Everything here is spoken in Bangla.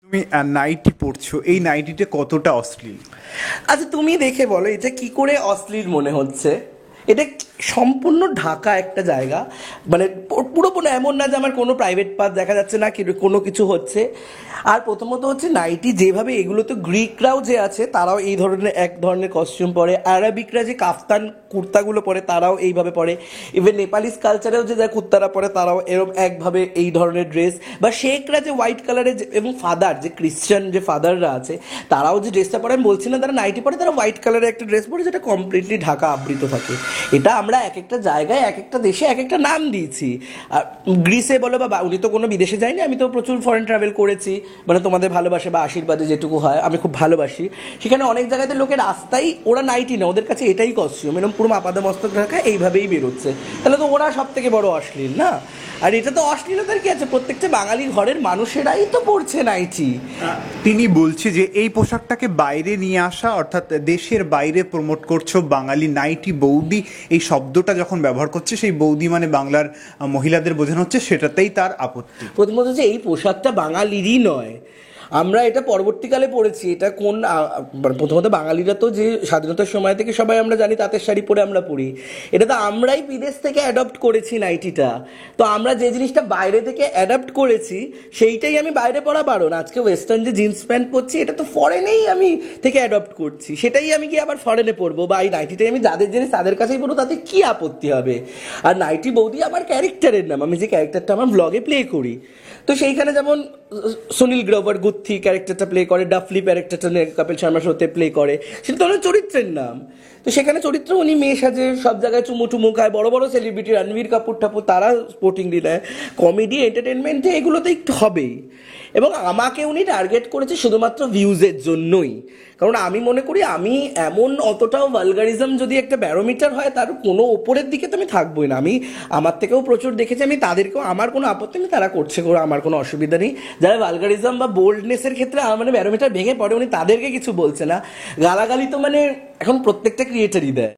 তুমি নাইটি পড়ছো, এই নাইটিটা কতটা অশ্লীল? আচ্ছা তুমি দেখে বলো এটা কি করে অশ্লীল মনে হচ্ছে? এটা সম্পূর্ণ ঢাকা একটা জায়গা, মানে পুরোপুরি এমন না যে আমার কোনো প্রাইভেট পার্ট দেখা যাচ্ছে না, কি কোনো কিছু হচ্ছে। আর প্রথমত হচ্ছে নাইটি যেভাবে, এগুলো তো গ্রিকরাও যে আছে তারাও এই ধরনের এক ধরনের কস্টিউম পরে, আরবিকরা যে কাফতান কুর্তাগুলো পরে তারাও এইভাবে পরে, ইভেন নেপালিস কালচারেও যে যা কুর্তারা পরে তারাও এরকম একভাবে এই ধরনের ড্রেস, বা শেখরা যে হোয়াইট কালারের, এবং ফাদার যে ক্রিশ্চান যে ফাদাররা আছে তারাও যে ড্রেসটা পরে, আমি বলছি না তারা নাইটি পরে, তারা হোয়াইট কালারের একটা ড্রেস পরে যেটা কমপ্লিটলি ঢাকা আবৃত থাকে। এটা আমরা এক একটা জায়গায় এক একটা দেশে এক একটা নাম দিয়েছি। আর গ্রিসে বলো বা উনি তো কোনো বিদেশে যায়নি, আমি তো প্রচুর ফরেন ট্রাভেল করেছি, মানে তোমাদের ভালোবাসে বা আশীর্বাদে যেটুকু হয় আমি খুব ভালোবাসি। সেখানে অনেক জায়গাতে লোকের রাস্তায় ওরা নাইটি না, ওদের কাছে এটাই কস্টিউম, এরকম পুরো আপাদা মস্তক ঢাকা এইভাবেই বেরোচ্ছে। তাহলে তো ওরা সব থেকে বড় অশ্লীল না? আর এটা তো অশ্লীলতার কি আছে, প্রত্যেকটা বাঙালি ঘরের মানুষেরাই তো পড়ছে নাইটি। তিনি বলছে যে এই পোশাকটাকে বাইরে নিয়ে আসা, অর্থাৎ দেশের বাইরে প্রমোট করছো বাঙালি নাইটি বৌদি, এই শব্দটা যখন ব্যবহার করছে সেই বৌদি মানে বাংলার মহিলাদের বোঝানো হচ্ছে, সেটাতেই তার আপত্তি। প্রথমত যে এই পোশাকটা বাঙালিরই নয়, আমরা এটা পরবর্তীকালে পড়েছি। এটা কোন প্রথমত বাঙালিরা তো যে স্বাধীনতার সময় থেকে সবাই আমরা জানি তাঁতের শাড়ি পরে আমরা পরি, এটা তো আমরাই বিদেশ থেকে অ্যাডপ্ট করেছি নাইটিটা। তো আমরা যে জিনিসটা বাইরে থেকে অ্যাডপ্ট করেছি সেইটাই আমি বাইরে পরা বারণ। আজকে ওয়েস্টার্ন যে জিন্স প্যান্ট পরছি এটা তো ফরেনেই আমি থেকে অ্যাডপ্ট করছি, সেটাই আমি কি আবার ফরেনে পরবো, বা এই নাইটিটাই আমি যাদের জিনিস তাদের কাছেই পরবো, তাতে কি আপত্তি হবে? আর নাইটি বৌদি আমার ক্যারেক্টারের নাম, আমি যে ক্যারেক্টারটা আমার ব্লগে প্লে করি। তো সেইখানে যেমন সুনীল গ্রোভার গুত্থি ক্যারেক্টারটা প্লে করে, ডাফলি ক্যারেক্টারটা কপিল শর্মা শোতে প্লে করে, সেটা তো ওনার চরিত্রের নাম। তো সেখানে চরিত্র উনি মেয়ে সাজে সব জায়গায় চুমু টুমু খায়, বড় বড় সেলিব্রিটি রণবীর কাপুর ঠাকুর তারা স্পোর্টিং দিলে, কমেডি এন্টারটেনমেন্টে এগুলোতে একটু হবেই। এবং আমাকে উনি টার্গেট করেছে শুধুমাত্র ভিউজের জন্যই, কারণ আমি মনে করি আমি এমন অতটাও ভালগারিজম যদি একটা ব্যারোমিটার হয় তার কোনো ওপরের দিকে তো আমি থাকবোই না। আমি আমার থেকেও প্রচুর দেখেছি, আমি তাদেরকেও, আমার কোনো আপত্তি নেই তারা করছে করে, আমার কোনো অসুবিধা নেই। যারা ভালগারিজম বা বোল্ডনেসের ক্ষেত্রে আমার মানে ব্যারোমিটার ভেঙে পড়ে উনি তাদেরকে কিছু বলছে না, গালাগালি তো মানে এখন প্রত্যেকটা ক্রিয়েটারই দেয়।